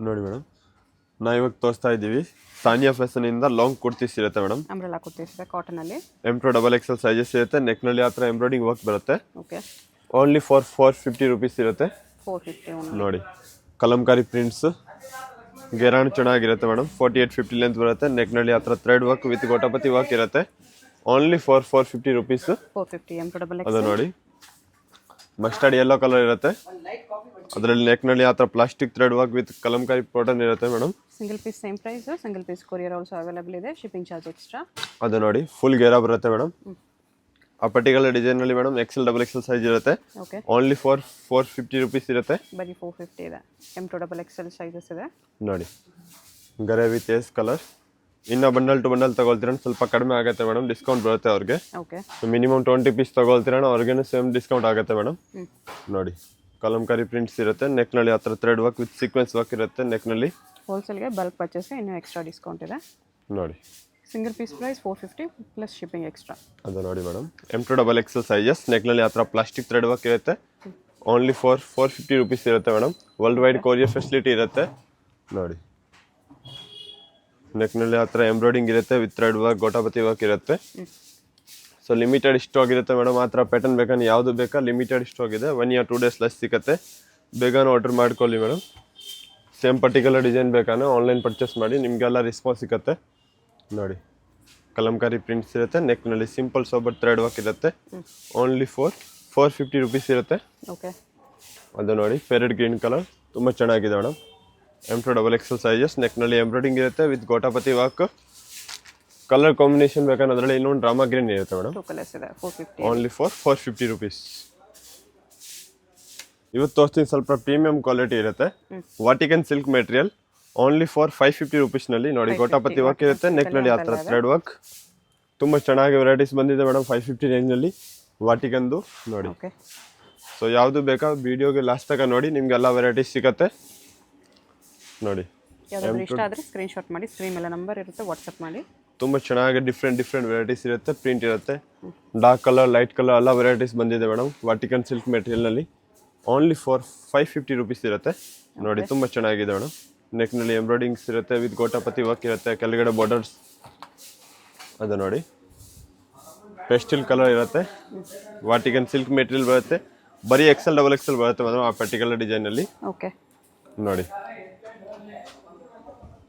ನೋಡಿ ಮೇಡಮ್, ನಾವು ಇವಾಗ ತೋರಿಸ್ತಾ ಇದ್ದೀವಿ ಸಾನಿಯಾ ಫ್ಯಾಷನಿಂದ ಲಾಂಗ್ ಕುರ್ತೀಸ್ ಇರುತ್ತೆ ಮೇಡಮ್. ಅಂಬ್ರೆಲಾ ಕುರ್ತೀಸ್ ಇದೆ ಕಾಟನಲ್ಲಿ. M2XL ಸೈಜಸ್ ಇರುತ್ತೆ. ನೆಕ್ನಲ್ಲಿ ಆ ಥರ ಎಂಬ್ರಾಯ್ಡಿಂಗ್ ವರ್ಕ್ ಬರುತ್ತೆ. ಓಕೆ. ಓನ್ಲಿ ಫಾರ್ 450 ರುಪೀಸ್ ಇರುತ್ತೆ. 450 ನೋಡಿ ಕಲಂಕಾರಿ ಪ್ರಿಂಟ್ಸ್ ಗೆರಾಣ್ ಚೆನ್ನಾಗಿರುತ್ತೆ ಮೇಡಮ್. 48-50 ಲೆಂತ್ ಬರುತ್ತೆ. ನೆಕ್ನಲ್ಲಿ ಆ ಥರ thread work with gota patti work ಇರುತ್ತೆ. Only for 450 rupees. 450 M2XL. ಅದು ನೋಡಿ ಮಸ್ಟರ್ಡ್ ಯೆಲ್ಲೋ ಕಲರ್ ಇರುತ್ತೆ. ಅದರಲ್ಲಿ ನೆಕ್ನಲ್ಲಿ ಆ ಥರ plastic thread work with Kalamkari pattern ಇರುತ್ತೆ madam. Single piece same price. Single piece courier also available ಇದೆ. Shipping charge extra. ಅದು ನೋಡಿ ಫುಲ್ ಗೇರಾ ಬರುತ್ತೆ ಮೇಡಮ್. ಆ ಪರ್ಟಿಕ್ಯುಲರ್ ಡಿಸೈನ್ ನಲ್ಲಿ ಮೇಡಮ್ XL ಸೈಜ್ ಇರುತ್ತೆ. ಓಕೆ. ಓನ್ಲಿ ಫಾರ್ 450 ರುಪೀಸ್ ಇರುತ್ತೆ. ಬರೀ 450 ಇದೆ. M2XL ಸೈಜಸ್ ಇದೆ. ನೋಡಿ ಗರೆ ವಿತ್ ಎಸ್ ಕಲರ್. ಇನ್ನು ಬಂಡಲ್ ಟು ಬಂಡಲ್ ತಗೊಳ್ತೀರ ಸ್ವಲ್ಪ ಕಡಿಮೆ ಆಗುತ್ತೆ ಮೇಡಮ್. ಡಿಸ್ಕೌಂಟ್ ಬರುತ್ತೆ ಅವ್ರಿಗೆ. ಓಕೆ. ಮಿನಿಮಮ್ 20 ಪೀಸ್ ತಗೊಳ್ತೀರ ಅವ್ರಿಗೇನು ಸೇಮ್ ಡಿಸ್ಕೌಂಟ್ ಆಗುತ್ತೆ ಮೇಡಮ್. ನೋಡಿ ಕಲಂಕಾರಿ ಪ್ರಿಂಟ್ಸ್ ಇರುತ್ತೆ. ನೆಕ್ನಲ್ಲಿ ಆ ಥರ thread work with sequence work ಇರುತ್ತೆ. ನೆಕ್ನಲ್ಲಿ ಹೋಲ್ಸೇಲ್ಗೆ ಬಲ್ಕ್ ಪರ್ಚೇಸ್ ಇನ್ನೂ ಎಕ್ಸ್ಟ್ರಾ ಡಿಸ್ಕೌಂಟ್ ಇದೆ. ನೋಡಿ single piece price 450 plus shipping extra. ಅದು ನೋಡಿ ಮೇಡಮ್ M2XL ಸೈಜಸ್. ನೆಕ್ನಲ್ಲಿ ಆ ಥರ ಪ್ಲಾಸ್ಟಿಕ್ ಥ್ರೆಡ್ ವರ್ಕ್ ಇರುತ್ತೆ. ಓನ್ಲಿ ಫಾರ್ 450 ರುಪೀಸ್ ಇರುತ್ತೆ madam. World wide courier facility ಇರುತ್ತೆ. ನೋಡಿ ನೆಕ್ನಲ್ಲಿ ಆ ಥರ ಎಂಬ್ರಾಯ್ಡಿಂಗ್ ಇರುತ್ತೆ ವಿತ್ ಥ್ರೆಡ್ ವರ್ಕ್ ಗೋಟಾಪತಿ ವರ್ಕ್ ಇರುತ್ತೆ. ಸೊ ಲಿಮಿಟೆಡ್ ಸ್ಟಾಕ್ ಇರುತ್ತೆ ಮೇಡಮ್. ಆ ಥರ ಪ್ಯಾಟರ್ನ್ ಬೇಕಾದ್ರೆ ಯಾವುದು ಬೇಕಾ ಲಿಮಿಟೆಡ್ ಸ್ಟಾಕ್ ಇದೆ. 1 or 2 ಡೇಸ್ ಲೆಸ್ ಸಿಗುತ್ತೆ. ಬೇಗನೆ ಆರ್ಡರ್ ಮಾಡ್ಕೊಳ್ಳಿ ಮೇಡಮ್. ಸೇಮ್ ಪರ್ಟಿಕ್ಯುಲರ್ ಡಿಸೈನ್ ಬೇಕಾದ್ರೆ ಆನ್ಲೈನ್ ಪರ್ಚೇಸ್ ಮಾಡಿ ನಿಮಗೆಲ್ಲ ರೆಸ್ಪಾನ್ಸ್ ಸಿಗುತ್ತೆ. ನೋಡಿ ಕಲಂಕಾರಿ ಪ್ರಿಂಟ್ಸ್ ಇರುತ್ತೆ. ನೆಕ್ನಲ್ಲಿ ಸಿಂಪಲ್ ಸೋಬರ್ ಥ್ರೆಡ್ ವರ್ಕ್ ಇರುತ್ತೆ. ಓನ್ಲಿ ಫಾರ್ 450 ರುಪೀಸ್ ಇರುತ್ತೆ. ಓಕೆ. ಅದು ನೋಡಿ ಫೇರೆಡ್ ಗ್ರೀನ್ ಕಲರ್ ತುಂಬ ಚೆನ್ನಾಗಿದೆ ಮೇಡಮ್. M2XL sizes. ನೆಕ್ನಲ್ಲಿ ಎಂಬ್ರಾಯ್ಡಿಂಗ್ ಇರುತ್ತೆ with gota patti work. Colour combination ಬೇಕಾದ್ರೆ ಅದರಲ್ಲಿ ಇನ್ನೊಂದು ಡ್ರಾಮಾ ಗ್ರೀನ್ ಇರುತ್ತೆ ಮೇಡಮ್. 2 ಕಲರ್ಸ್ ಇದೆ. 450. Only for 450 rupees. ಇವತ್ತು ತೋರಿಸ್ತೀನಿ ಸ್ವಲ್ಪ ಪ್ರೀಮಿಯಂ ಕ್ವಾಲಿಟಿ ಇರುತ್ತೆ. ವಾಟಿಕನ್ ಸಿಲ್ಕ್ ಮೆಟೀರಿಯಲ್. ಓನ್ಲಿ ಫಾರ್ 550 ರುಪೀಸ್ನಲ್ಲಿ ನೋಡಿ ಗೋಟಾಪತಿ ವರ್ಕ್ ಇರುತ್ತೆ. ನೆಕ್ನಲ್ಲಿ ಆ ಥರ ಥ್ರೆಡ್ ವರ್ಕ್ ತುಂಬ ಚೆನ್ನಾಗಿ ವೆರೈಟೀಸ್ ಬಂದಿದೆ ಮೇಡಮ್. 550 ರೇಂಜ್ನಲ್ಲಿ ವಾಟಿಕನ್ದು ನೋಡಿ. ಓಕೆ. ಸೊ ಯಾವುದು ಬೇಕಾ ವಿಡಿಯೋಗೆ ಲಾಸ್ಟ್ ತನಕ ನೋಡಿ, ನಿಮಗೆಲ್ಲ ವೆರೈಟೀಸ್ ಸಿಗುತ್ತೆ. ನೋಡಿ ಯಾವ್ದಾದ್ರು ಇಷ್ಟ ಆದರೆ ಸ್ಕ್ರೀನ್ಶಾಟ್ ಮಾಡಿ. ಸ್ಕ್ರೀನ್ ಮೇಲೆ ನಂಬರ್ ಇರುತ್ತೆ, ವಾಟ್ಸಪ್ ಮಾಡಿ. ತುಂಬ ಚೆನ್ನಾಗಿ ಡಿಫ್ರೆಂಟ್ ವೆರೈಟೀಸ್ ಇರುತ್ತೆ. ಪ್ರಿಂಟ್ ಇರುತ್ತೆ. ಡಾರ್ಕ್ ಕಲರ್ ಲೈಟ್ ಕಲರ್ ಎಲ್ಲ ವೆರೈಟೀಸ್ ಬಂದಿದೆ ಮೇಡಮ್. ವಾಟಿಕನ್ ಸಿಲ್ಕ್ ಮೆಟೀರಿಯಲ್ನಲ್ಲಿ ಓನ್ಲಿ ಫಾರ್ 550 ರುಪೀಸ್ ಇರುತ್ತೆ. ನೋಡಿ ತುಂಬ ಚೆನ್ನಾಗಿದೆ ಮೇಡಮ್. ನೆಕ್ನಲ್ಲಿ ಎಂಬ್ರಾಯ್ಡಿಂಗ್ಸ್ ಇರುತ್ತೆ ವಿತ್ ಗೋಟಾಪತಿ ವರ್ಕ್ ಇರುತ್ತೆ. ಕೆಳಗಡೆ ಬಾರ್ಡರ್ಸ್. ಅದು ನೋಡಿ ಪೆಸ್ಟಲ್ ಕಲರ್ ಇರುತ್ತೆ. ವಾಟಿಕನ್ ಸಿಲ್ಕ್ ಮೆಟೀರಿಯಲ್ ಬರುತ್ತೆ. ಬರೀ XL ಬರುತ್ತೆ ಮೇಡಮ್ ಆ ಪರ್ಟಿಕ್ಯುಲರ್ ಡಿಸೈನಲ್ಲಿ. ಓಕೆ. ನೋಡಿ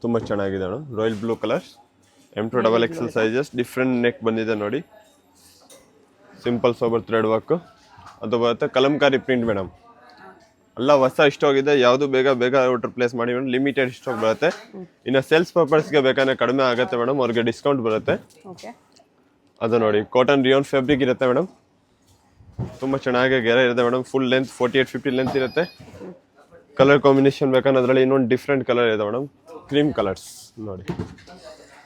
ತುಂಬ ಚೆನ್ನಾಗಿದೆ madam. Royal blue colour. M2XL sizes. Different neck ಬಂದಿದೆ ನೋಡಿ. ಸಿಂಪಲ್ ಸೋಬರ್ ಥ್ರೆಡ್ ವರ್ಕ್ ಅದು ಬರುತ್ತೆ. Kalamkari print madam. ಎಲ್ಲ ಹೊಸ ಸ್ಟಾಕ್ ಇದೆ. ಯಾವುದು ಬೇಗ ಆರ್ಡರ್ ಪ್ಲೇಸ್ ಮಾಡಿ ಮೇಡಮ್. ಲಿಮಿಟೆಡ್ ಸ್ಟಾಕ್ ಬರುತ್ತೆ. ಇನ್ನು ಸೇಲ್ಸ್ ಪರ್ಪಸ್ಗೆ ಬೇಕಾದ್ರೆ ಕಡಿಮೆ ಆಗುತ್ತೆ ಮೇಡಮ್. ಅವ್ರಿಗೆ ಡಿಸ್ಕೌಂಟ್ ಬರುತ್ತೆ. ಓಕೆ. ಅದು ನೋಡಿ ಕಾಟನ್ ರಿಯೋನ್ ಫ್ಯಾಬ್ರಿಕ್ ಇರುತ್ತೆ ಮೇಡಮ್. ತುಂಬ ಚೆನ್ನಾಗಿ ಗೆರೆ ಇರುತ್ತೆ ಮೇಡಮ್. ಫುಲ್ ಲೆಂತ್ 48-50 ಲೆಂತ್ ಇರುತ್ತೆ. ಕಲರ್ ಕಾಂಬಿನೇಷನ್ ಬೇಕಾದ್ರೆ ಅದರಲ್ಲಿ ಇನ್ನೊಂದು ಡಿಫ್ರೆಂಟ್ ಕಲರ್ ಇದೆ ಮೇಡಮ್. ಕ್ರೀಮ್ ಕಲರ್ಸ್ ನೋಡಿ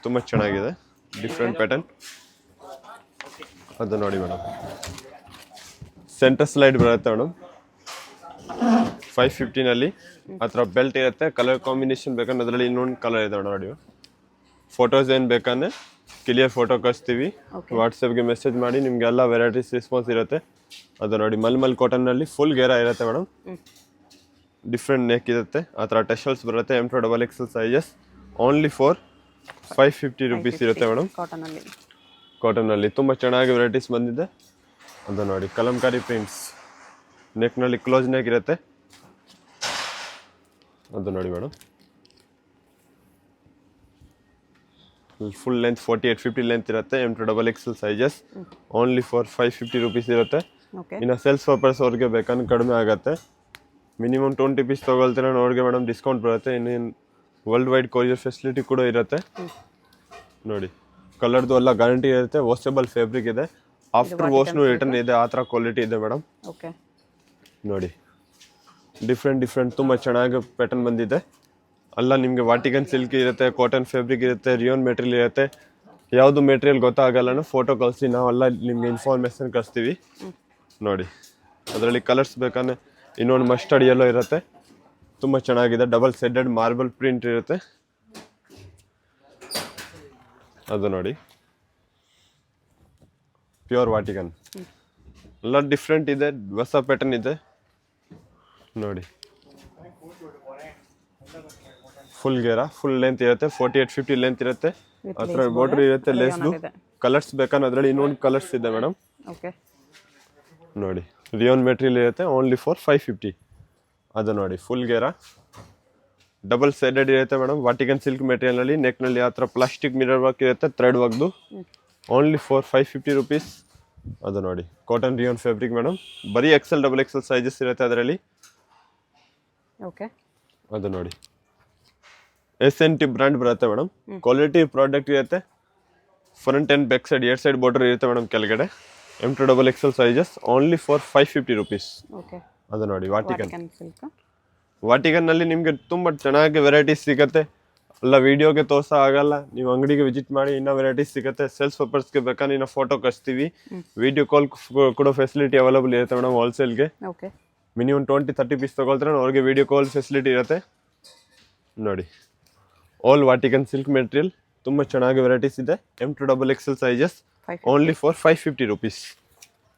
ತುಂಬ ಚೆನ್ನಾಗಿದೆ. Different pattern. ಅದು ನೋಡಿ ಮೇಡಮ್ ಸೆಂಟರ್ ಸ್ಲೈಡ್ ಬರುತ್ತೆ ಮೇಡಮ್. 550ನಲ್ಲಿ ಆ ಥರ ಬೆಲ್ಟ್ ಇರುತ್ತೆ. ಕಲರ್ ಕಾಂಬಿನೇಷನ್ ಬೇಕಂದ್ರೆ ಅದರಲ್ಲಿ ಇನ್ನೊಂದು ಕಲರ್ ಇದೆ ನೋಡಿ. ಫೋಟೋಸ್ ಏನು ಬೇಕಾದ್ರೆ ಕ್ಲಿಯರ್ ಫೋಟೋ ಕಳಿಸ್ತೀವಿ. ವಾಟ್ಸಪ್ಗೆ ಮೆಸೇಜ್ ಮಾಡಿ ನಿಮಗೆಲ್ಲ ವೆರೈಟೀಸ್ ರೆಸ್ಪಾನ್ಸ್ ಇರುತ್ತೆ. ಅದು ನೋಡಿ ಮಲ್ಮಲ್ ಕಾಟನ್ನಲ್ಲಿ ಫುಲ್ ಗೇರಾ ಇರುತ್ತೆ ಮೇಡಮ್. ಡಿಫ್ರೆಂಟ್ ನೆಕ್ ಇರುತ್ತೆ. ಆ ಥರ ಟೆಶಲ್ಸ್ ಬರುತ್ತೆ. M2XL sizes. Only for 550 rupees ಇರುತ್ತೆ ಮೇಡಮ್. ಕಾಟನಲ್ಲಿ ತುಂಬ ಚೆನ್ನಾಗಿ ವೆರೈಟೀಸ್ ಬಂದಿದೆ. ಅದು ನೋಡಿ ಕಲಂಕಾರಿ ಪ್ರಿಂಟ್ಸ್. ನೆಕ್ನಲ್ಲಿ ಕ್ಲೋಸ್ ನೆಕ್ ಇರುತ್ತೆ. ಅದು ನೋಡಿ ಮೇಡಮ್ ಫುಲ್ ಲೆಂತ್ 48-50 ಲೆಂತ್ ಇರುತ್ತೆ. M2XL sizes. Only for 550 rupees ಇರುತ್ತೆ. ಇನ್ನು ಸೇಲ್ಸ್ ಪರ್ಪಸ್ ಅವ್ರಿಗೆ ಬೇಕಂದ್ರೆ ಕಡಿಮೆ ಆಗುತ್ತೆ. ಮಿನಿಮಮ್ 20 ಪೀಸ್ ತೊಗೊಳ್ತೀರ ಅವ್ರಿಗೆ ಮೇಡಮ್ ಡಿಸ್ಕೌಂಟ್ ಬರುತ್ತೆ. ಇನ್ನೇನು ವರ್ಲ್ಡ್ ವೈಡ್ ಕೊರಿಯರ್ ಫೆಸಿಲಿಟಿ ಕೂಡ ಇರುತ್ತೆ. ನೋಡಿ ಕಲರ್ದು ಎಲ್ಲ ಗ್ಯಾರಂಟಿ ಇರುತ್ತೆ. ವಾಷಬಲ್ ಫ್ಯಾಬ್ರಿಕ್ ಇದೆ. ಆಫ್ಟರ್ ವಾಶ್ನು ರಿಟರ್ನ್ ಇದೆ. ಆ ಥರ ಕ್ವಾಲಿಟಿ ಇದೆ ಮೇಡಮ್. ಓಕೆ. ನೋಡಿ ಡಿಫ್ರೆಂಟ್ ತುಂಬ ಚೆನ್ನಾಗಿ ಪ್ಯಾಟರ್ನ್ ಬಂದಿದೆ. ಅಲ್ಲ ನಿಮಗೆ ವಾಟಿಕನ್ ಸಿಲ್ಕ್ ಇರುತ್ತೆ, ಕಾಟನ್ ಫ್ಯಾಬ್ರಿಕ್ ಇರುತ್ತೆ, ರಿಯೋನ್ ಮೆಟೀರಿಯಲ್ ಇರುತ್ತೆ. ಯಾವುದು ಮೆಟೀರಿಯಲ್ ಗೊತ್ತಾಗಲ್ಲ ಫೋಟೋ ಕಳಿಸಿ ನಾವೆಲ್ಲ ನಿಮಗೆ ಇನ್ಫಾರ್ಮೇಷನ್ ಕಳಿಸ್ತೀವಿ. ನೋಡಿ ಅದರಲ್ಲಿ ಕಲರ್ಸ್ ಬೇಕಾದ್ರೆ ಇನ್ನೊಂದು ಮಸ್ಟರ್ಡ್ ಯೆಲ್ಲೋ ಇರುತ್ತೆ. ತುಂಬ ಚೆನ್ನಾಗಿದೆ. ಡಬಲ್ ಸೆಡೆಡ್ ಮಾರ್ಬಲ್ ಪ್ರಿಂಟ್ ಇರುತ್ತೆ. ಅದು ನೋಡಿ ಪ್ಯೂರ್ ವಾಟಿಕನ್. ಎಲ್ಲ ಡಿಫ್ರೆಂಟ್ ಇದೆ. ಹೊಸ ಪ್ಯಾಟರ್ನ್ ಇದೆ ನೋಡಿ. ಫುಲ್ ಗೇರಾ, ಫುಲ್ ಲೆಂತ್ ಇರುತ್ತೆ, 48-50 ಲೆಂತ್ ಇರುತ್ತೆ. With ಆ ಥರ lace ಬಾರ್ಡರ್ border, ಇರುತ್ತೆ, ಲೇಸ್ದು. ಇದೆ. ಕಲರ್ಸ್ ಬೇಕಂದ್ರೆ ಅದರಲ್ಲಿ ಇನ್ನೊಂದು ಕಲರ್ಸ್ ಇದೆ ಮೇಡಮ್. ಓಕೆ, ನೋಡಿ ರಿಯೋನ್ ಮೆಟೀರಿಯಲ್ ಇರುತ್ತೆ, ಓನ್ಲಿ ಫಾರ್ 550. ಅದು ನೋಡಿ ಫುಲ್ ಗೇರಾ, ಡಬಲ್ ಸೈಡೆಡ್ ಇರುತ್ತೆ ಮೇಡಮ್. ವಾಟಿಕನ್ ಸಿಲ್ಕ್ ಮೆಟೀರಿಯಲ್ನಲ್ಲಿ ನೆಕ್ನಲ್ಲಿ ಆ ಥರ ಪ್ಲಾಸ್ಟಿಕ್ ಮಿರರ್ ವರ್ಕ್ ಇರುತ್ತೆ, ಥ್ರೆಡ್ ವರ್ಕ್ದು. Only for 550 rupees. ಅದು ನೋಡಿ ಕಾಟನ್ ರಿಯೋನ್ ಫ್ಯಾಬ್ರಿಕ್ ಮೇಡಮ್. ಬರೀ XL XXL ಸೈಜಸ್ ಇರುತ್ತೆ ಅದರಲ್ಲಿ. ಓಕೆ, ಅದು ನೋಡಿ SNT ಬ್ರ್ಯಾಂಡ್ ಬರುತ್ತೆ ಮೇಡಮ್. ಕ್ವಾಲಿಟಿ ಪ್ರಾಡಕ್ಟ್ ಇರುತ್ತೆ. Front and back side 2 side border ಇರುತ್ತೆ ಮೇಡಮ್ ಕೆಳಗಡೆ. M2 XXL sizes only for 550 rupees. Okay, ಅದು ನೋಡಿ ವಾಟಿಕನ್. ವಾಟಿಕನ್ ಸಿಲ್ಕ್. ವಾಟಿಕನ್ನಲ್ಲಿ ನಿಮಗೆ ತುಂಬ ಚೆನ್ನಾಗಿ ವೆರೈಟೀಸ್ ಸಿಗುತ್ತೆ. ಅಲ್ಲ ವಿಡಿಯೋಗೆ ತೋರ್ಸೋ ಆಗಲ್ಲ, ನೀವು ಅಂಗಡಿಗೆ ವಿಸಿಟ್ ಮಾಡಿ ಇನ್ನೂ ವೆರೈಟೀಸ್ ಸಿಗುತ್ತೆ. ಸೇಲ್ಸ್ ಪರ್ಪಸ್ಗೆ ಬೇಕಾದ್ರೆ ಇನ್ನೂ ಫೋಟೋ ಕಳಿಸ್ತೀವಿ. ವಿಡಿಯೋ ಕಾಲ್ ಕೊಡೋ ಫೆಸಿಲಿಟಿ ಅವೈಲಬಲ್ ಇರುತ್ತೆ ಮೇಡಮ್ ಹೋಲ್ಸೇಲ್ಗೆ. ಓಕೆ, ಮಿನಿಮಮ್ 20-30 ಪೀಸ್ ತೊಗೊಳ್ತಾರೆ, ಅವ್ರಿಗೆ ವಿಡಿಯೋ ಕಾಲ್ ಫೆಸಿಲಿಟಿ ಇರುತ್ತೆ. ನೋಡಿ ಆಲ್ ವಾಟಿಕನ್ ಸಿಲ್ಕ್ ಮೆಟೀರಿಯಲ್, ತುಂಬ ಚೆನ್ನಾಗಿ ವೆರೈಟೀಸ್ ಇದೆ. M2 XXL sizes only for 550 rupees.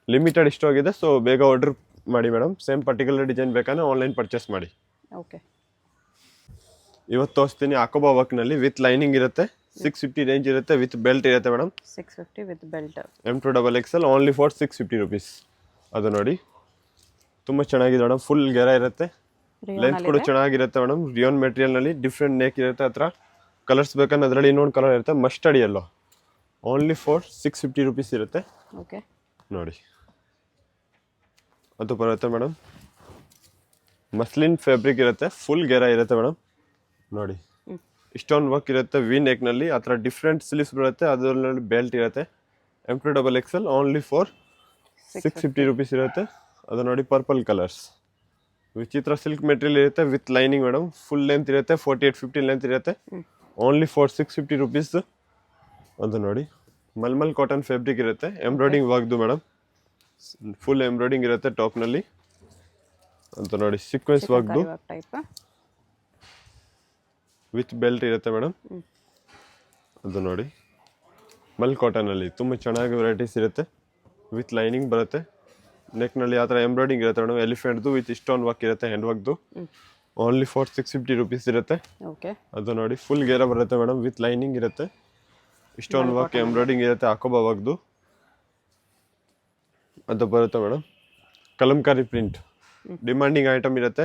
Limited stock ಇದೆ, ಸೊ ಬೇಗ ಆರ್ಡರ್ ಮಾಡಿ ಮೇಡಮ್. ಸೇಮ್ ಪರ್ಟಿಕ್ಯುಲರ್ ಡಿಸೈನ್ ಬೇಕಾದ್ರೆ ಆನ್ಲೈನ್ ಪರ್ಚೇಸ್ ಮಾಡಿ. ಓಕೆ, ಇವತ್ತು ತೋರಿಸ್ತೀನಿ ಅಕೋಬಾ ವರ್ಕ್ನಲ್ಲಿ ವಿತ್ ಲೈನಿಂಗ್ ಇರುತ್ತೆ. 650 ರೇಂಜ್ ಇರುತ್ತೆ, ವಿತ್ ಬೆಲ್ಟ್ ಇರುತ್ತೆ madam. 650 with belt. M2 XXL only for 650 rupees. ಅದು ನೋಡಿ ತುಂಬ ಚೆನ್ನಾಗಿದೆ ಮೇಡಮ್. ಫುಲ್ ಗೆರ ಇರುತ್ತೆ, ಲೆಂತ್ ಕೂಡ ಚೆನ್ನಾಗಿರುತ್ತೆ ಮೇಡಮ್. ರಿಯೋನ್ ಮೆಟೀರಿಯಲ್ನಲ್ಲಿ ಡಿಫ್ರೆಂಟ್ ನೆಕ್ ಇರುತ್ತೆ. ಹತ್ರ ಕಲರ್ಸ್ ಬೇಕಂದ್ರೆ ಅದರಲ್ಲಿ ಇನ್ನೊಂದು ಕಲರ್ ಇರುತ್ತೆ, mustard yellow. Only for 650 rupees ಇರುತ್ತೆ. ಓಕೆ, ನೋಡಿ ಅದು ಬರುತ್ತೆ ಮೇಡಮ್. ಮಸ್ಲಿನ್ ಫ್ಯಾಬ್ರಿಕ್ ಇರುತ್ತೆ, ಫುಲ್ ಗೆರ ಇರುತ್ತೆ ಮೇಡಮ್. ನೋಡಿ ಇಷ್ಟೊಂದು ವರ್ಕ್ ಇರುತ್ತೆ ವಿ ನೆಕ್ನಲ್ಲಿ. ಆ ಥರ ಡಿಫ್ರೆಂಟ್ ಸ್ಲೀವ್ಸ್ ಬರುತ್ತೆ, ಅದರಲ್ಲಿ ಬೆಲ್ಟ್ ಇರುತ್ತೆ. M2 XXL only for 650 rupees ಇರುತ್ತೆ. ಅದು ನೋಡಿ ಪರ್ಪಲ್ ಕಲರ್ಸ್, ವಿಚಿತ್ರ ಸಿಲ್ಕ್ ಮೆಟೀರಿಯಲ್ ಇರುತ್ತೆ with lining madam. Full length ಇರುತ್ತೆ, 48-50 ಲೆಂತ್ ಇರುತ್ತೆ. Only for 650 rupees. ಅದು ನೋಡಿ ಮಲ್ಮಲ್ ಕಾಟನ್ ಫ್ಯಾಬ್ರಿಕ್ ಇರುತ್ತೆ, ಎಂಬ್ರಾಯ್ಡಿಂಗ್ ವರ್ಕ್ದು ಮೇಡಮ್. ಫುಲ್ ಎಂಬ್ರಾಯ್ಡಿಂಗ್ ಇರುತ್ತೆ ಟಾಪ್ನಲ್ಲಿ. ಅಂತ ನೋಡಿ ಸೀಕ್ವೆನ್ಸ್ ವರ್ಕ್ದು ಟೈಪ್ ವಿತ್ ಬೆಲ್ಟ್ ಇರುತ್ತೆ ಮೇಡಮ್. ಅದು ನೋಡಿ ಮಲ್ ಕಾಟನಲ್ಲಿ ತುಂಬ ಚೆನ್ನಾಗಿ ವೆರೈಟೀಸ್ ಇರುತ್ತೆ, ವಿತ್ ಲೈನಿಂಗ್ ಬರುತ್ತೆ. ನೆಕ್ನಲ್ಲಿ ಆ ಥರ ಎಂಬ್ರಾಯ್ಡಿಂಗ್ ಇರುತ್ತೆ ಮೇಡಮ್, ಎಲಿಫೆಂಟ್ದು ವಿತ್ ಸ್ಟೋನ್ ವರ್ಕ್ ಇರುತ್ತೆ, ಹ್ಯಾಂಡ್ ವರ್ಕ್ದು. ಓನ್ಲಿ ಫಾರ್ 650 ರುಪೀಸ್ ಇರುತ್ತೆ. ಓಕೆ, ಅದು ನೋಡಿ ಫುಲ್ ಗೇರ ಬರುತ್ತೆ ಮೇಡಮ್, ವಿತ್ ಲೈನಿಂಗ್ ಇರುತ್ತೆ, ಸ್ಟೋನ್ ವರ್ಕ್ ಎಂಬ್ರಾಯ್ಡಿಂಗ್ ಇರುತ್ತೆ, ಅಕೋಬಾ ವರ್ಕ್ದು. ಅದು ಬರುತ್ತೆ madam. Kalamkari print demanding item ಇರುತ್ತೆ.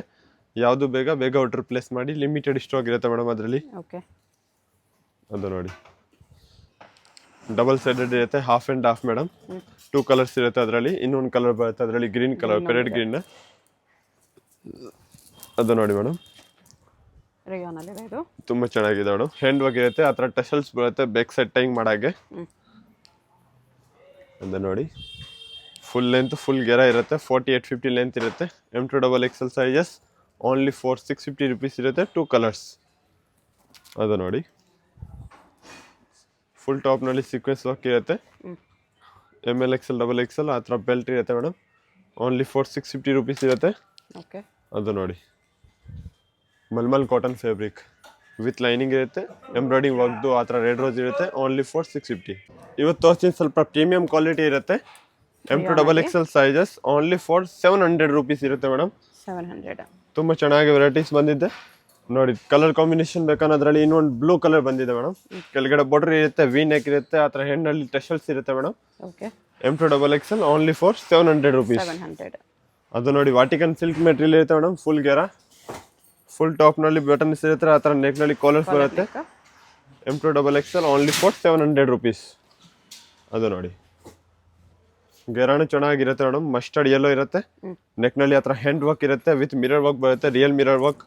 ಯಾವುದು ಬೇಗ ಆರ್ಡರ್ ಪ್ಲೇಸ್ ಮಾಡಿ, ಲಿಮಿಟೆಡ್ ಸ್ಟಾಕ್ ಇರುತ್ತೆ ಮೇಡಮ್ ಅದರಲ್ಲಿ. ಓಕೆ, ಅದು ನೋಡಿ ಡಬಲ್ ಸೈಡೆಡ್ ಇರುತ್ತೆ, half and half madam. 2 colours ಇರುತ್ತೆ ಅದರಲ್ಲಿ. ಇನ್ನೊಂದು ಕಲರ್ ಬರುತ್ತೆ ಅದರಲ್ಲಿ, ಗ್ರೀನ್ ಕಲರ್, ಪೆರೆಡ್ ಗ್ರೀನ್. ಅದು ನೋಡಿ ಮೇಡಮ್, ರಿಯೋನ್ ಅಲ್ಲಿ ಇದು ತುಂಬ ಚೆನ್ನಾಗಿದೆ ಮೇಡಮ್. ಹ್ಯಾಂಡ್ ವರ್ಕ್ ಇರುತ್ತೆ, ಆ ಥರ ಟಸಲ್ಸ್ ಬರುತ್ತೆ ಬ್ಯಾಕ್ ಸೈಡ್ ಟೈಂಗ್ ಮಾಡಾಗೆ. ಅದು ನೋಡಿ ಫುಲ್ ಲೆಂತ್ ಫುಲ್ ಗೆರ ಇರುತ್ತೆ, 48-50 ಲೆಂತ್ ಇರುತ್ತೆ. M2 XXL sizes only for 650 rupees ಇರುತ್ತೆ. 2 ಕಲರ್ಸ್. ಅದು ನೋಡಿ ಫುಲ್ ಟಾಪ್ನಲ್ಲಿ ಸೀಕ್ವೆನ್ಸ್ ವರ್ಕ್ ಇರುತ್ತೆ. ML XL XXL ಆ ಥರ ಬೆಲ್ಟ್ ಇರುತ್ತೆ ಮೇಡಮ್. ಓನ್ಲಿ ಫಾರ್ 650 ರುಪೀಸ್ ಇರುತ್ತೆ. ಓಕೆ, ಅದು ನೋಡಿ mulmul cotton fabric with lining ಇರುತ್ತೆ, ಎಂಬ್ರಾಯ್ಡಿಂಗ್ ವರ್ಕ್ದು ಆ ಥರ ರೆಡ್ ರೋಸ್ ಇರುತ್ತೆ. Only for 650. ಇವತ್ತು ತೋರಿಸ್ತೀನಿ ಸ್ವಲ್ಪ ಪ್ರೀಮಿಯಂ ಕ್ವಾಲಿಟಿ ಇರುತ್ತೆ. M2 XXL sizes only for 700 rupees ಇರುತ್ತೆ ಮೇಡಮ್. 700. ತುಂಬ ಚೆನ್ನಾಗಿ ವೆರೈಟೀಸ್ ಬಂದಿದೆ ನೋಡಿ. ಕಲರ್ ಕಾಂಬಿನೇಷನ್ ಬೇಕಂದ್ರೆ ಅದರಲ್ಲಿ ಇನ್ನೊಂದು ಬ್ಲೂ ಕಲರ್ ಬಂದಿದೆ ಮೇಡಮ್. ಕೆಳಗಡೆ ಬಾರ್ಡರ್ ಇರುತ್ತೆ, ವಿ ನೆಕ್ ಇರುತ್ತೆ, ಆ ಥರ ಹೆಣ್ಣಲ್ಲಿ ಟೆಶಲ್ಸ್ ಇರುತ್ತೆ madam. Okay, M2 XXL only for 700 rupees. 700. ಅದು ನೋಡಿ ವಾಟಿಕನ್ ಸಿಲ್ಕ್ ಮೆಟೀರಿಯಲ್ ಇರುತ್ತೆ madam. Full gear, full ಟಾಪ್ನಲ್ಲಿ buttons ಇರುತ್ತೆ, ಆ ಥರ ನೆಕ್ನಲ್ಲಿ ಕಾಲರ್ಸ್ ಬರುತ್ತೆ. M2 XXL only for 700 rupees. ಅದು ನೋಡಿ ಗೆರಾನು ಚೆನ್ನಾಗಿರುತ್ತೆ ಮೇಡಮ್. ಮಸ್ಟರ್ಡ್ ಯೆಲ್ಲೋ ಇರುತ್ತೆ, ನೆಕ್ನಲ್ಲಿ ಆ ಥರ ಹ್ಯಾಂಡ್ ವರ್ಕ್ ಇರುತ್ತೆ, ವಿತ್ ಮಿರರ್ ವರ್ಕ್ ಬರುತ್ತೆ, real mirror work.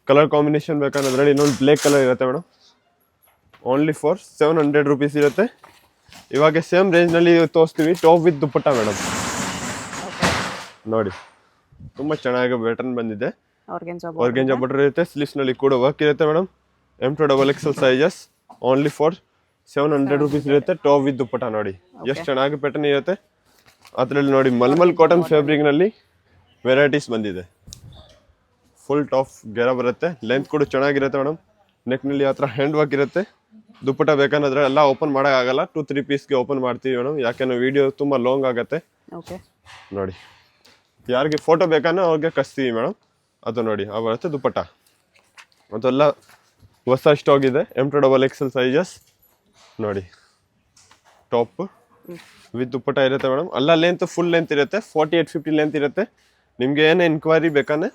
Colour combination ಬೇಕಂದ್ರೆ ಅದರಲ್ಲಿ ಇನ್ನೊಂದು ಬ್ಲ್ಯಾಕ್ ಕಲರ್ ಇರುತ್ತೆ ಮೇಡಮ್. ಓನ್ಲಿ ಫಾರ್ 700 ರುಪೀಸ್ ಇರುತ್ತೆ. ಇವಾಗ ಸೇಮ್ ರೇಂಜ್ನಲ್ಲಿ ತೋರಿಸ್ತೀವಿ ಟಾಪ್ ವಿತ್ ದುಪ್ಪಟ್ಟ ಮೇಡಮ್. ನೋಡಿ ತುಂಬ ಚೆನ್ನಾಗಿ ಪ್ಯಾಟರ್ನ್ ಬಂದಿದೆ. ಆರ್ಗೆಂಜಾ ಬಾರ್ಡರ್ ಇರುತ್ತೆ, ಸ್ಲೀವ್ಸ್ನಲ್ಲಿ ಕೂಡ ವರ್ಕ್ ಇರುತ್ತೆ madam. M2 XXL sizes only for 700 rupees ಇರುತ್ತೆ. ಟಾಪ್ ವಿತ್ ದುಪ್ಪಟ್ಟ ನೋಡಿ ಎಷ್ಟು ಚೆನ್ನಾಗಿ ಪ್ಯಾಟರ್ನ್ ಇರುತ್ತೆ. ಅದರಲ್ಲಿ ನೋಡಿ ಮಲ್ಮಲ್ ಕಾಟನ್ ಫ್ಯಾಬ್ರಿಕ್ನಲ್ಲಿ ವೆರೈಟೀಸ್ ಬಂದಿದೆ. ಫುಲ್ ಟಾಪ್ ಗೆರ ಬರುತ್ತೆ, ಲೆಂತ್ ಕೂಡ ಚೆನ್ನಾಗಿರುತ್ತೆ ಮೇಡಮ್. ನೆಕ್ನಲ್ಲಿ ಆ ಥರ ಹ್ಯಾಂಡ್ ವರ್ಕ್ ಇರುತ್ತೆ. ದುಪ್ಪಟ್ಟ ಬೇಕಂದ್ರೆ ಎಲ್ಲ ಓಪನ್ ಮಾಡೋಕ್ಕಾಗಲ್ಲ, 2-3 ಪೀಸ್ಗೆ ಓಪನ್ ಮಾಡ್ತೀವಿ ಮೇಡಮ್, ಯಾಕೆಂದ್ರೆ ವಿಡಿಯೋ ತುಂಬ ಲಾಂಗ್ ಆಗುತ್ತೆ. ಓಕೆ, ನೋಡಿ ಯಾರಿಗೆ ಫೋಟೋ ಬೇಕಂದ್ರೆ ಅವ್ರಿಗೆ ಕಳಿಸ್ತೀವಿ ಮೇಡಮ್. ಅದು ನೋಡಿ ಆ ಬರುತ್ತೆ ದುಪ್ಪಟ್ಟ. ಅದೆಲ್ಲ ಹೊಸ ಸ್ಟಾಕ್ ಇದೆ M2XL ಸೈಜಸ್ ನೋಡಿ. ಟಾಪ್ ವಿತ್ ದುಪ್ಪಟ್ಟ ಇರುತ್ತೆ ಮೇಡಮ್. ಅಲ್ಲ ಲೆಂತ್ ಫುಲ್ ಲೆಂತ್ ಇರುತ್ತೆ, 48-50 ಲೆಂತ್ ಇರುತ್ತೆ. ನಿಮಗೆ ಏನೇ ಎನ್ಕ್ವೈರಿ ಬೇಕಾದ್ರೆ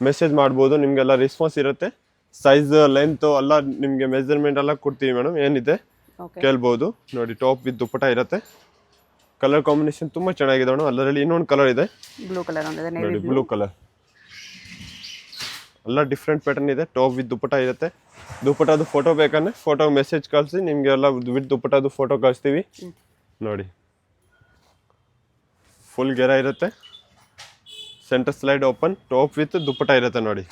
ಮೆಸೇಜ್ ಮಾಡ್ಬೋದು, ನಿಮಗೆಲ್ಲ ರೆಸ್ಪಾನ್ಸ್ ಇರುತ್ತೆ. ಸೈಜ್ ಲೆಂತ್ ಎಲ್ಲ ನಿಮಗೆ ಮೆಜರ್ಮೆಂಟ್ ಎಲ್ಲ ಕೊಡ್ತೀವಿ ಮೇಡಮ್, ಏನಿದೆ ಕೇಳ್ಬೋದು. ನೋಡಿ ಟಾಪ್ ವಿತ್ ದುಪ್ಪಟ್ಟ ಇರುತ್ತೆ. ಕಲರ್ ಕಾಂಬಿನೇಷನ್ ತುಂಬ ಚೆನ್ನಾಗಿದೆ ಮೇಡಮ್. ಅದರಲ್ಲಿ ಇನ್ನೊಂದು ಕಲರ್ ಇದೆ, ಬ್ಲೂ ಕಲರ್ ಒಂದಿದೆ, ನೋಡಿ ಬ್ಲೂ ಕಲರ್. ಎಲ್ಲ ಡಿಫ್ರೆಂಟ್ ಪ್ಯಾಟರ್ನ್ ಇದೆ. ಟಾಪ್ ವಿತ್ ದುಪ್ಪಟ್ಟ ಇರುತ್ತೆ. ದುಪ್ಪಟ್ಟದು ಫೋಟೋ ಬೇಕಂದ್ರೆ ಫೋಟೋ ಮೆಸೇಜ್ ಕಳಿಸಿ, ನಿಮಗೆ ಎಲ್ಲ ವಿತ್ ದುಪ್ಪಟ್ಟದು ಫೋಟೋ ಕಳಿಸ್ತೀವಿ. ನೋಡಿ ಫುಲ್ ಗೆರ ಇರುತ್ತೆ, centre slide open, top with dupatta ಇರುತ್ತೆ ನೋಡಿ.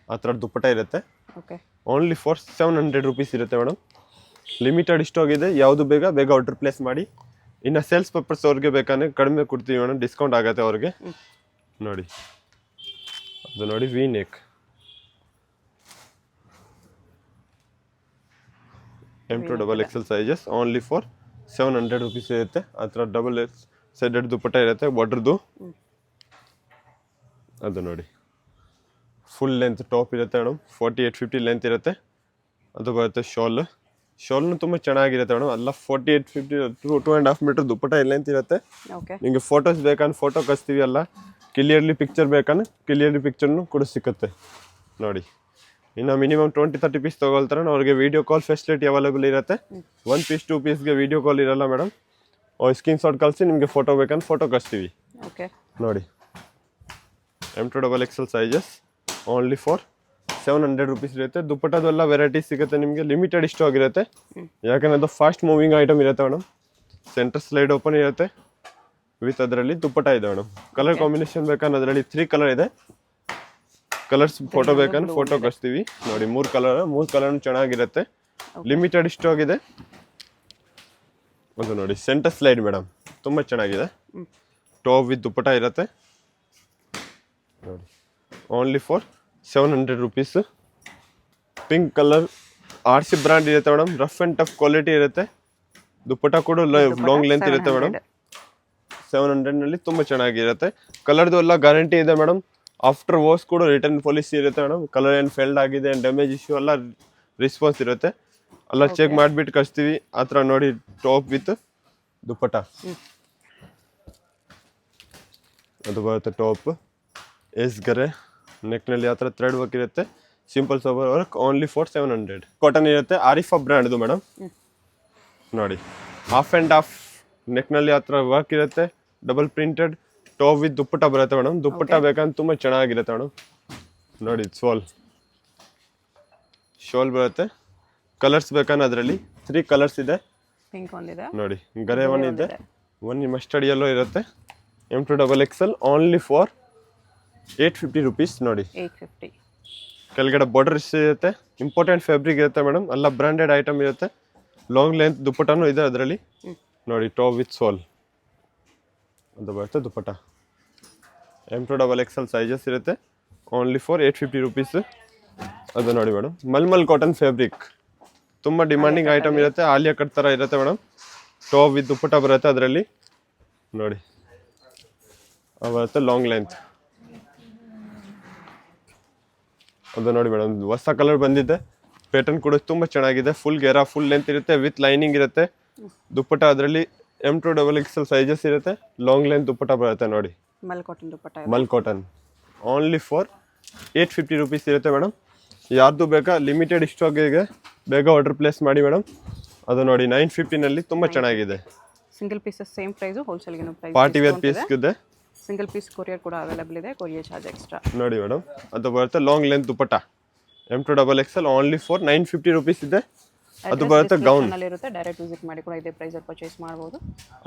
ಆ ಥರ ದುಪ್ಪಟ್ಟ ಇರುತ್ತೆ. ಓನ್ಲಿ ಫಾರ್ 700 ರುಪೀಸ್ ಇರುತ್ತೆ ಮೇಡಮ್. ಲಿಮಿಟೆಡ್ ಸ್ಟಾಕ್ ಇದೆ, ಯಾವುದು ಬೇಗ ಆರ್ಡರ್ ಪ್ಲೇಸ್ ಮಾಡಿ. ಇನ್ನು ಸೇಲ್ಸ್ ಪರ್ಪಸ್ ಅವ್ರಿಗೆ ಬೇಕಂದ್ರೆ ಕಡಿಮೆ ಕೊಡ್ತೀವಿ ಮೇಡಮ್, ಡಿಸ್ಕೌಂಟ್ ಆಗುತ್ತೆ ಅವ್ರಿಗೆ. ನೋಡಿ ಅದು ನೋಡಿ V neck M2XL sizes only for 700 rupees ಇರುತ್ತೆ. ಆ ಥರ ಡಬಲ್ ಸೈಡೆಡ್ ದುಪ್ಪಟ್ಟ ಇರುತ್ತೆ ಬಾರ್ಡ್ರದ್ದು. ಅದು ನೋಡಿ ಫುಲ್ ಲೆಂತ್ ಟಾಪ್ ಇರುತ್ತೆ ಮೇಡಮ್, 48-50 ಲೆಂತ್ ಇರುತ್ತೆ. ಅದು ಬರುತ್ತೆ ಶಾಲ್ನು ತುಂಬ ಚೆನ್ನಾಗಿರುತ್ತೆ ಮೇಡಮ್. ಎಲ್ಲ 48-50 2.5 ಮೀಟರ್ ದುಪ್ಪಟ್ಟ ಲೆಂತ್ ಇರುತ್ತೆ. ನಿಮಗೆ ಫೋಟೋಸ್ ಬೇಕಂದ್ರೆ ಫೋಟೋ ಕಳಿಸ್ತೀವಿ. ಎಲ್ಲ ಕ್ಲಿಯರ್ಲಿ ಪಿಕ್ಚರ್ ಬೇಕಂದ್ರೆ ಕ್ಲಿಯರ್ಲಿ ಪಿಕ್ಚರ್ನು ಕೂಡ ಸಿಕ್ಕುತ್ತೆ ನೋಡಿ. ಇನ್ನು ಮಿನಿಮಮ್ 20-30 ಪೀಸ್ ತೊಗೊಳ್ತಾರೆ, ಅವ್ರಿಗೆ ವೀಡಿಯೋ ಕಾಲ್ ಫೆಸಿಲಿಟಿ ಅವೈಲೇಬಲ್ ಇರುತ್ತೆ. 1 ಪೀಸ್ 2 ಪೀಸ್ಗೆ ವೀಡಿಯೋ ಕಾಲ್ ಇರಲ್ಲ ಮೇಡಮ್. ಸ್ಕ್ರೀನ್ ಶಾಟ್ ಕಳಿಸಿ, ನಿಮಗೆ ಫೋಟೋ ಬೇಕಂದ್ರೆ ಫೋಟೋ ಕಳಿಸ್ತೀವಿ. ನೋಡಿ M2XL sizes only for 700 rupees ಇರುತ್ತೆ. ದುಪ್ಪಟ್ಟದು ಎಲ್ಲ ವೆರೈಟೀಸ್ ಸಿಗುತ್ತೆ ನಿಮಗೆ. ಲಿಮಿಟೆಡ್ ಸ್ಟಾಕ್ ಇರುತ್ತೆ, ಯಾಕಂದ್ರೆ ಅದು ಫಾಸ್ಟ್ ಮೂವಿಂಗ್ ಐಟಮ್ ಇರುತ್ತೆ ಮೇಡಮ್. ಸೆಂಟರ್ ಸ್ಲೈಡ್ ಓಪನ್ ಇರುತ್ತೆ ವಿತ್ ಅದರಲ್ಲಿ ದುಪ್ಪಟ್ಟ ಇದೆ ಮೇಡಮ್. ಕಲರ್ ಕಾಂಬಿನೇಷನ್ ಬೇಕಂದ್ರೆ ಅದರಲ್ಲಿ 3 ಕಲರ್ ಇದೆ. ಕಲರ್ಸ್ ಫೋಟೋ ಬೇಕಂದ್ರೆ ಫೋಟೋ ಕಳಿಸ್ತೀವಿ ನೋಡಿ. 3 ಕಲರ್ ಚೆನ್ನಾಗಿರುತ್ತೆ. ಲಿಮಿಟೆಡ್ ಸ್ಟಾಕ್ ಇದೆ. ಅದು ನೋಡಿ ಸೆಂಟರ್ ಸ್ಲೈಡ್ ಮೇಡಮ್, ತುಂಬ ಚೆನ್ನಾಗಿದೆ. ಟಾಪ್ ವಿತ್ ದುಪ್ಪಟ್ಟ ಇರುತ್ತೆ ನೋಡಿ. Only for 700 rupees. Pink colour RC brand ಇರುತ್ತೆ madam. Rough and tough quality ಇರುತ್ತೆ. ದುಪ್ಪಟ್ಟ ಕೂಡ ಲಾಂಗ್ ಲೆಂತ್ ಇರುತ್ತೆ ಮೇಡಮ್. 700ನಲ್ಲಿ ತುಂಬ ಚೆನ್ನಾಗಿರುತ್ತೆ. ಕಲರ್ದು ಎಲ್ಲ ಗ್ಯಾರಂಟಿ ಇದೆ ಮೇಡಮ್. ಆಫ್ಟರ್ ವಾಶ್ ಕೂಡ ರಿಟರ್ನ್ ಪಾಲಿಸಿ ಇರುತ್ತೆ ಮೇಡಮ್. ಕಲರ್ ಏನು ಫೇಲ್ಡ್ ಆಗಿದೆ, ಡ್ಯಾಮೇಜ್ ಇಶ್ಯೂ ಎಲ್ಲ ರೆಸ್ಪಾನ್ಸ್ ಇರುತ್ತೆ. ಎಲ್ಲ ಚೆಕ್ ಮಾಡಿಬಿಟ್ಟು ಕಳಿಸ್ತೀವಿ. ಆ ಥರ ನೋಡಿ ಟಾಪ್ ವಿತ್ ದುಪ್ಪಟ್ಟ ಅದು ಬರುತ್ತೆ. ಟಾಪ್ ಗರೆ ನೆಕ್ನಲ್ಲಿ ಆ ಥರ ಥ್ರೆಡ್ ವರ್ಕ್ ಇರುತ್ತೆ. Simple sober work only for 700. Cotton ಇರುತ್ತೆ, ಆರಿಫಾ ಬ್ರ್ಯಾಂಡ್ದು ಮೇಡಮ್. ನೋಡಿ ಹಾಫ್ ಆ್ಯಂಡ್ ಹಾಫ್ ನೆಕ್ನಲ್ಲಿ ಆ ಥರ ವರ್ಕ್ ಇರುತ್ತೆ. ಡಬಲ್ ಪ್ರಿಂಟೆಡ್ ಟಾಪ್ ವಿತ್ ದುಪ್ಪಟ್ಟ ಬರುತ್ತೆ ಮೇಡಮ್. ದುಪ್ಪಟ್ಟ ಬೇಕಂದ್ರೆ ತುಂಬ ಚೆನ್ನಾಗಿರುತ್ತೆ ಮೇಡಮ್. ನೋಡಿ ಶಾಲ್ ಬರುತ್ತೆ. ಕಲರ್ಸ್ ಬೇಕಂದ್ರೆ ಅದರಲ್ಲಿ 3 ಕಲರ್ಸ್ ಇದೆ. ನೋಡಿ ಗರೆ ಒನ್ ಇದೆ, ಒನ್ ಮಸ್ಟರ್ಡ್ ಯೆಲ್ಲೋ ಇರುತ್ತೆ. M2XL ಓನ್ಲಿ ಫಾರ್ 850 ರುಪೀಸ್ ನೋಡಿ. ಕೆಳಗಡೆ ಬಾರ್ಡರ್ ಇರುತ್ತೆ. ಇಂಪಾರ್ಟೆಂಟ್ ಫ್ಯಾಬ್ರಿಕ್ ಇರುತ್ತೆ ಮೇಡಮ್. ಎಲ್ಲ ಬ್ರ್ಯಾಂಡೆಡ್ ಐಟಮ್ ಇರುತ್ತೆ. ಲಾಂಗ್ ಲೆಂತ್ ದುಪ್ಪಟ್ಟನೂ ಇದೆ ಅದರಲ್ಲಿ ನೋಡಿ. ಟಾಪ್ ವಿತ್ ಸೋಲ್ ಅದು ಬರುತ್ತೆ ದುಪ್ಪಟ್ಟ. M2XL ಸೈಜಸ್ ಇರುತ್ತೆ. Only for 850 rupees. ಅದು ನೋಡಿ ಮೇಡಮ್, ಮಲ್ಮಲ್ ಕಾಟನ್ ಫ್ಯಾಬ್ರಿಕ್ ತುಂಬ ಡಿಮಾಂಡಿಂಗ್ ಐಟಮ್ ಇರುತ್ತೆ. ಆಲಿಯಾ ಕಟ್ ಥರ ಇರುತ್ತೆ ಮೇಡಮ್. ಟಾಪ್ ವಿತ್ ದುಪ್ಪಟ್ಟ ಬರುತ್ತೆ ಅದರಲ್ಲಿ ನೋಡಿ. ಬರುತ್ತೆ ಲಾಂಗ್ ಲೆಂತ್. ಅದು ನೋಡಿ ಮೇಡಮ್, ಹೊಸ ಕಲರ್ ಬಂದಿದೆ. ಪ್ಯಾಟರ್ನ್ ಕೂಡ ತುಂಬ ಚೆನ್ನಾಗಿದೆ. ಫುಲ್ ಗೆರಾ ಫುಲ್ ಲೆಂತ್ ಇರುತ್ತೆ ವಿತ್ ಲೈನಿಂಗ್ ಇರುತ್ತೆ. ದುಪ್ಪಟ್ಟ ಅದರಲ್ಲಿ M2XL ಸೈಜಸ್ ಇರುತ್ತೆ. ಲಾಂಗ್ ಲೆಂತ್ ದುಪ್ಪಟ್ಟ ಬರುತ್ತೆ ನೋಡಿ. ಮಲ್ ಕಾಟನ್ ಓನ್ಲಿ ಫಾರ್ 850 ರುಪೀಸ್ ಇರುತ್ತೆ ಮೇಡಮ್. ಯಾರ್ದು ಬೇಕಾ ಲಿಮಿಟೆಡ್ ಸ್ಟಾಕಿಗೆ ಬೇಗ ಆರ್ಡರ್ ಪ್ಲೇಸ್ ಮಾಡಿ ಮೇಡಮ್. ಅದು ನೋಡಿ 950ನಲ್ಲಿ ತುಂಬ ಚೆನ್ನಾಗಿದೆ. ಸಿಂಗಲ್ ಪೀಸಸ್ ಸೇಮ್ ಪ್ರೈಸು, ಹೋಲ್ಸೇಲ್ಗೆ ಪ್ರೈಸ್. ಪಾರ್ಟಿ ವೇರ್ ಪೀಸ್ ಇದೆ. ಸಿಂಗಲ್ ಪೀಸ್ ಕೊರಿಯರ್ ಕೂಡ ಅವೈಲೇಬಲ್ ಇದೆ, ಕೊರಿಯರ್ ಚಾರ್ಜ್ ಎಕ್ಸ್ಟ್ರಾ ನೋಡಿ ಮೇಡಮ್. ಅದು ಬರುತ್ತೆ long length dupatta. M2XL only for 950 rupees ಇದೆ. ಅದು ಬರುತ್ತೆ ಗೌನ್ ಇರುತ್ತೆ. ಡೈರೆಕ್ಟ್ ವಿಸಿಟ್ ಮಾಡಿ ಕೂಡ ಇದೇ ಪ್ರೈಸ್ ಪರ್ಚೇಸ್ ಮಾಡಬಹುದು.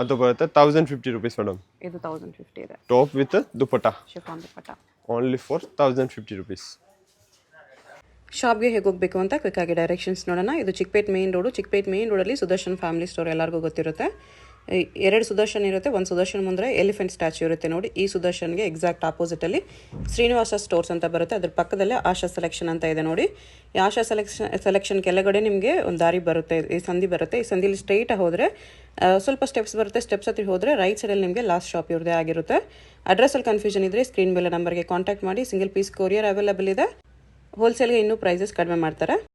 ಅದು ಬರುತ್ತೆ 1050 ರುಪೀಸ್ ಮೇಡಮ್. ಇದು 1050 ಇದೆ. Top with dupatta chiffon dupatta only for 1050 rupees. ಶಾಪ್ಗೆ ಹೇಗೆ ಹೋಗಬೇಕು ಅಂತ ಕ್ವಿಕ್ ಆಗಿ ಡೈರೆಕ್ಷನ್ಸ್ ನೋಡೋಣ. ಇದು ಚಿಕ್ಕಪೇಟ್ ಮೇನ್ ರೋಡಲ್ಲಿ ಸುದರ್ಶನ್ ಫ್ಯಾಮಿಲಿ ಸ್ಟೋರ್ ಎಲ್ಲರಿಗೂ ಗೊತ್ತಿರುತ್ತೆ. 2 ಸುದರ್ಶನ್ ಇರುತ್ತೆ. ಒಂದು ಸುದರ್ಶನ್ ಮುಂದೆ ಎಲಿಫೆಂಟ್ ಸ್ಟ್ಯಾಚ್ಯೂ ಇರುತ್ತೆ ನೋಡಿ. ಈ ಸುದರ್ಶನ್ಗೆ ಎಕ್ಸಾಕ್ಟ್ ಆಪೋಸಿಟಲ್ಲಿ ಶ್ರೀನಿವಾಸ ಸ್ಟೋರ್ಸ್ ಅಂತ ಬರುತ್ತೆ. ಅದ್ರ ಪಕ್ಕದಲ್ಲೇ ಆಶಾ ಸೆಲೆಕ್ಷನ್ ಅಂತ ಇದೆ ನೋಡಿ. ಈ ಆಶಾ ಸೆಲೆಕ್ಷನ್ ಕೆಳಗಡೆ ನಿಮಗೆ ಒಂದು ದಾರಿ ಬರುತ್ತೆ, ಈ ಸಂಧಿ ಬರುತ್ತೆ. ಈ ಸಂಧಿಲಿ ಸ್ಟ್ರೈಟ್ ಹೋದರೆ ಸ್ವಲ್ಪ ಸ್ಟೆಪ್ಸ್ ಬರುತ್ತೆ. ಸ್ಟೆಪ್ಸ್ ಹತ್ತಿ ಹೋದರೆ ರೈಟ್ ಸೈಡಲ್ಲಿ ನಿಮಗೆ ಲಾಸ್ಟ್ ಶಾಪ್ ಇವ್ರದೇ ಆಗಿರುತ್ತೆ. ಅಡ್ರೆಸ್ಸಲ್ಲಿ ಕನ್ಫ್ಯೂಷನ್ ಇದ್ದರೆ ಸ್ಕ್ರೀನ್ ಮೇಲೆ ನಂಬರ್ಗೆ ಕಾಂಟ್ಯಾಕ್ಟ್ ಮಾಡಿ. ಸಿಂಗಲ್ ಪೀಸ್ ಕೊರಿಯರ್ ಅವೈಲೇಬಲ್ ಇದೆ. ಹೋಲ್ಸೇಲ್ಗೆ ಇನ್ನೂ ಪ್ರೈಸಸ್ ಕಡಿಮೆ ಮಾಡ್ತಾರೆ.